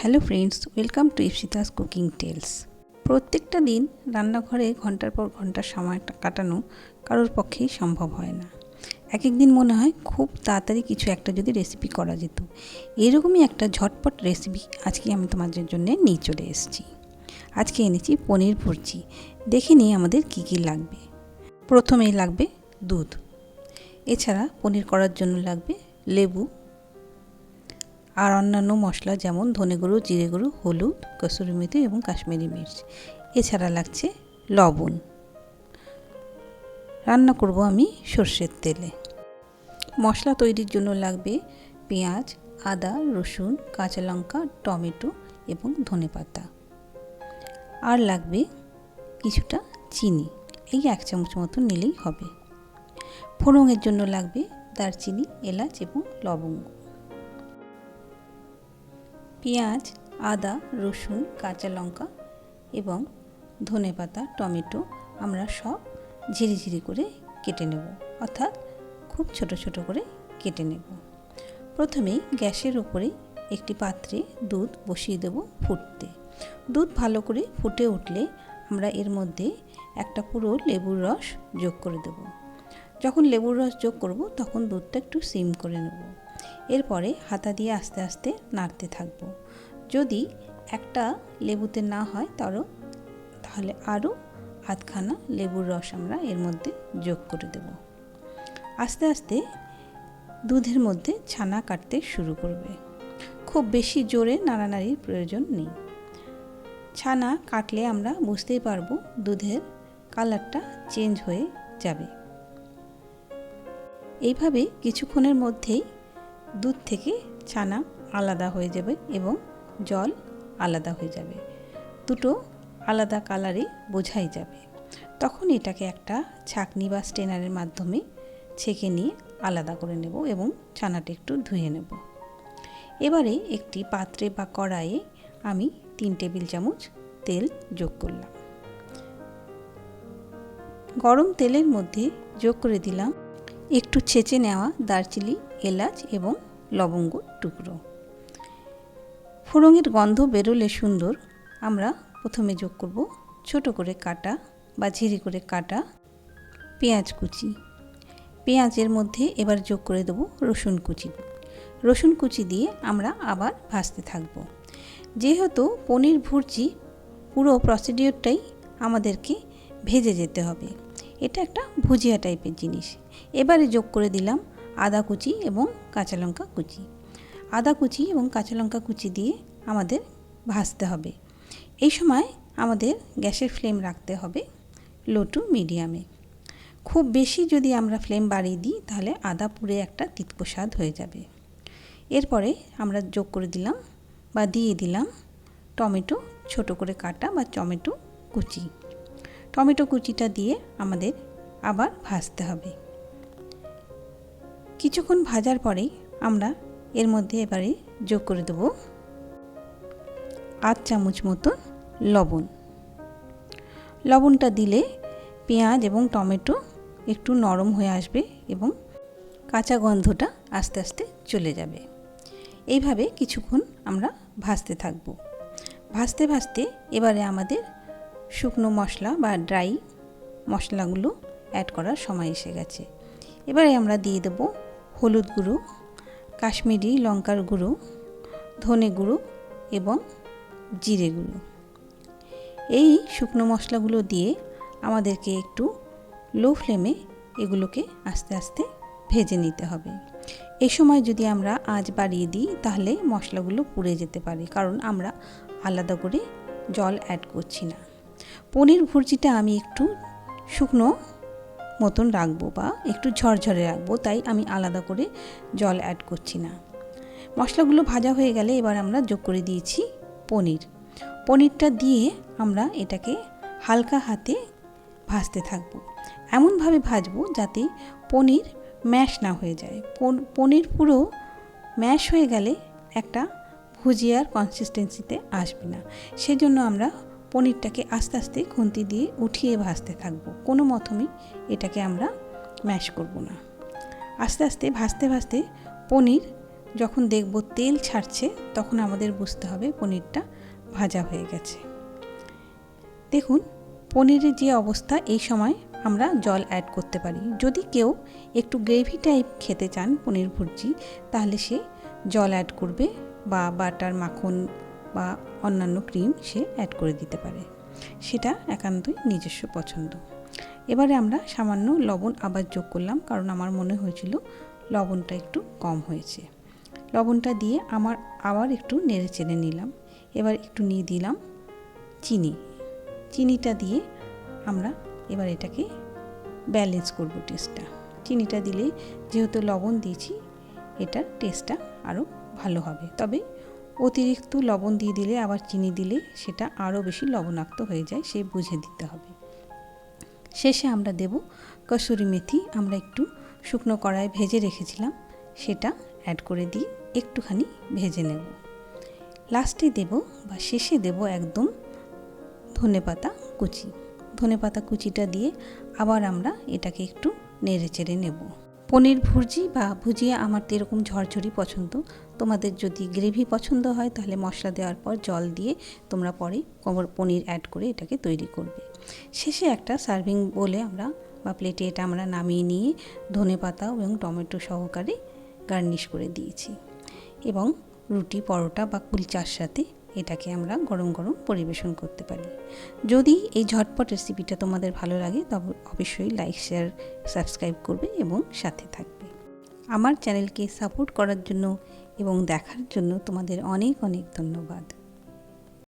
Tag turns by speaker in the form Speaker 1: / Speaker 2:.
Speaker 1: Hello friends, welcome to Ipsita's cooking tales. প্রত্যেকটা দিন রান্নাঘরে ঘন্টার পর ঘন্টা সময় কাটানো কারোর পক্ষেই সম্ভব হয় না। এক এক দিন মনে হয় খুব তাড়াতাড়ি কিছু একটা যদি রেসিপি করা যেত। এরকমই একটা ঝটপট রেসিপি আজকে আমি তোমাদের জন্য নিয়ে চলে এসেছি। আজকে এনেছি পনির ভুর্জি। দেখে নিই আমাদের কি কি লাগবে। প্রথমেই লাগবে দুধ। এছাড়া পনির করার জন্য লাগবে লেবু আর অন্যান্য মশলা যেমন ধনে গুঁড়ো, জিরে গুঁড়ো, হলুদ, কসুরি মেথি এবং কাশ্মীরি মির্চ। এছাড়া লাগছে লবণ। রান্না করব আমি সর্ষের তেলে। মশলা তৈরির জন্য লাগবে পেঁয়াজ, আদা, রসুন, কাঁচা লঙ্কা, টমেটো এবং ধনেপাতা। আর লাগবে কিছুটা চিনি, এই 1 চামচ মতো নিলেই হবে। ফোড়নের জন্য লাগবে দারচিনি, এলাচ এবং লবঙ্গ। পেঁয়াজ, আদা, রসুন, কাঁচা লঙ্কা এবং ধনেপাতা, টমেটো আমরা সব ঝিরিঝিরি করে কেটে নেব, অর্থাৎ খুব ছোট ছোট করে কেটে নেব। প্রথমেই গ্যাসের উপরে একটি পাত্রে দুধ বসিয়ে দেব ফুটতে। দুধ ভালো করে ফুটে উঠলে আমরা এর মধ্যে একটা পুরো লেবুর রস যোগ করে দেব। যখন লেবুর রস যোগ করব তখন দুধটা একটু সিম করে নেব। এরপরে হাতা দিয়ে আস্তে আস্তে নাড়তে থাকব। যদি একটা লেবুতে না হয় তাহলে আরও আধখানা লেবুর রস আমরা এর মধ্যে যোগ করে দেব। আস্তে আস্তে দুধের মধ্যে ছানা কাটতে শুরু করবে। খুব বেশি জোরে নাড়ানাড়ির প্রয়োজন নেই। ছানা কাটলে আমরা বুঝতেই পারবো দুধের কালারটা চেঞ্জ হয়ে যাবে। এইভাবে কিছুক্ষণের মধ্যেই দুধ থেকে ছানা আলাদা হয়ে যাবে এবং জল আলাদা হয়ে যাবে। দুটো আলাদা কালারে বোঝাই যাবে। তখন এটাকে একটা ছাঁকনি বা স্ট্রেনারের মাধ্যমে ছেঁকে নিয়ে আলাদা করে নেব এবং ছানাটা একটু ধুয়ে নেব। এবারে একটি পাত্রে বা কড়াইয়ে আমি 3 টেবিল চামচ তেল যোগ করলাম। গরম তেলের মধ্যে যোগ করে দিলাম একটু ছেঁচে নেওয়া দারচিনি, এলাচ এবং লবঙ্গ টুকরো। ফোড়নের গন্ধ বেরোলে সুন্দর আমরা প্রথমে যোগ করব ছোট করে কাটা বা ঝিরি করে কাটা পেঁয়াজ কুচি। পেঁয়াজের মধ্যে এবার যোগ করে দেব রসুন কুচি। রসুন কুচি দিয়ে আমরা আবার ভাজতে থাকব। যেহেতু পনির ভুর্জি পুরো প্রসিডিওরটাই আমাদেরকে ভেজে যেতে হবে, এটা একটা ভুজিয়া টাইপের জিনিস। এবারে যোগ করে দিলাম আদা কুচি এবং কাঁচা লঙ্কা কুচি। আদা কুচি এবং কাঁচা লঙ্কা কুচি দিয়ে আমাদের ভাজতে হবে। এই সময় আমাদের গ্যাসের ফ্লেম রাখতে হবে লো টু মিডিয়ামে। খুব বেশি যদি আমরা ফ্লেম বাড়িয়ে দিই তাহলে আদা পুড়ে একটা তিতকো স্বাদ হয়ে যাবে। এরপরে আমরা যোগ করে দিলাম বা দিয়ে দিলাম টমেটো ছোট করে কাটা বা টমেটো কুচি। টমেটো কুচিটা দিয়ে আমাদের আবার ভাজতে হবে। কিছুক্ষণ ভাজার পরেই আমরা এর মধ্যে এবারে যোগ করে দেব 8 চামচ মতো লবণ। লবণটা দিলে পেঁয়াজ এবং টমেটো একটু নরম হয়ে আসবে এবং কাঁচা গন্ধটা আস্তে আস্তে চলে যাবে। এইভাবে কিছুক্ষণ আমরা ভাজতে থাকব। ভাজতে ভাজতে এবারে আমাদের শুকনো মশলা বা ড্রাই মশলাগুলো অ্যাড করার সময় এসে গেছে। এবারে আমরা দিয়ে দেব হলুদ গুঁড়ো, কাশ্মীরি লঙ্কার গুঁড়ো, ধনে গুঁড়ো এবং জিরে গুঁড়ো। এই শুকনো মশলাগুলো দিয়ে আমাদেরকে একটু লো ফ্লেমে এগুলোকে আস্তে আস্তে ভেজে নিতে হবে। এই সময় যদি আমরা আঁচ বাড়িয়ে দিই তাহলে মশলাগুলো পুড়ে যেতে পারে, কারণ আমরা আলাদা করে জল অ্যাড করছি না। পনির ভুর্জিটা আমি একটু শুকনো মতন রাখবো বা একটু ঝরঝরে রাখবো, তাই আমি আলাদা করে জল অ্যাড করছি না। মশলাগুলো ভাজা হয়ে গেলে এবার আমরা যোগ করে দিয়েছি পনিরটা দিয়ে আমরা এটাকে হালকা হাতে ভাজতে থাকবো। এমনভাবে ভাজবো যাতে পনির ম্যাশ না হয়ে যায়। পনির পুরো ম্যাশ হয়ে গেলে একটা ভুজিয়ার কনসিস্টেন্সিতে আসবে না। সেজন্য আমরা পনিরটাকে আস্তে আস্তে খুন্তি দিয়ে উঠিয়ে ভাজতে থাকবো। কোনো মতমই এটাকে আমরা ম্যাশ করব না। আস্তে আস্তে ভাজতে ভাজতে পনির যখন দেখব তেল ছাড়ছে তখন আমাদের বুঝতে হবে পনিরটা ভাজা হয়ে গেছে। দেখুন পনিরের যে অবস্থা, এই সময় আমরা জল অ্যাড করতে পারি। যদি কেউ একটু গ্রেভি টাইপ খেতে চান পনির ভুর্জি, তাহলে সে জল অ্যাড করবে বা বাটার, মাখন বা অন্যান্য ক্রিম সে অ্যাড করে দিতে পারে, সেটা একান্তই নিজস্ব পছন্দ। এবারে আমরা সামান্য লবণ আবার যোগ করলাম, কারণ আমার মনে হয়েছিল লবণটা একটু কম হয়েছে। লবণটা দিয়ে আবার একটু নেড়ে চেড়ে নিলাম। এবার একটু নিয়ে দিলাম চিনিটা দিয়ে আমরা এবার এটাকে ব্যালেন্স করব টেস্টটা। চিনিটা দিলে যেহেতু লবণ দিয়েছি, এটার টেস্টটা আরও ভালো হবে। তবে অতিরিক্ত লবণ দিয়ে দিলে, আবার চিনি দিলে সেটা আরও বেশি লবণাক্ত হয়ে যায়, সে বুঝে দিতে হবে। শেষে আমরা দেব কসুরি মেথি। আমরা একটু শুকনো কড়ায় ভেজে রেখেছিলাম, সেটা অ্যাড করে দিয়ে একটুখানি ভেজে নেব। লাস্টে দেব বা শেষে দেব একদম ধনেপাতা কুচি। ধনেপাতা কুচিটা দিয়ে আবার আমরা এটাকে একটু নেড়ে চেড়ে নেব। পনির ভুর্জি বা ভুজিয়া আমার তো এরকম ঝরঝরি পছন্দ। তোমাদের যদি গ্রেভি পছন্দ হয় তাহলে মশলা দেওয়ার পর জল দিয়ে তোমরা পরে পনির অ্যাড করে এটাকে তৈরি করবে। শেষে একটা সার্ভিং বোলে আমরা বা প্লেটে এটা আমরা নামিয়ে নিয়ে ধনেপাতা এবং টমেটো সহকারে গার্নিশ করে দিয়েছি, এবং রুটি, পরোটা বা কুলচার সাথে এটাকে আমরা গরম গরম পরিবেশন করতে পারি। যদি এই ঝটপট রেসিপিটা তোমাদের ভালো লাগে তবে অবশ্যই লাইক, শেয়ার, সাবস্ক্রাইব করবে এবং সাথে থাকবে। আমার চ্যানেলকে সাপোর্ট করার জন্য এবং দেখার জন্য তোমাদের অনেক অনেক ধন্যবাদ।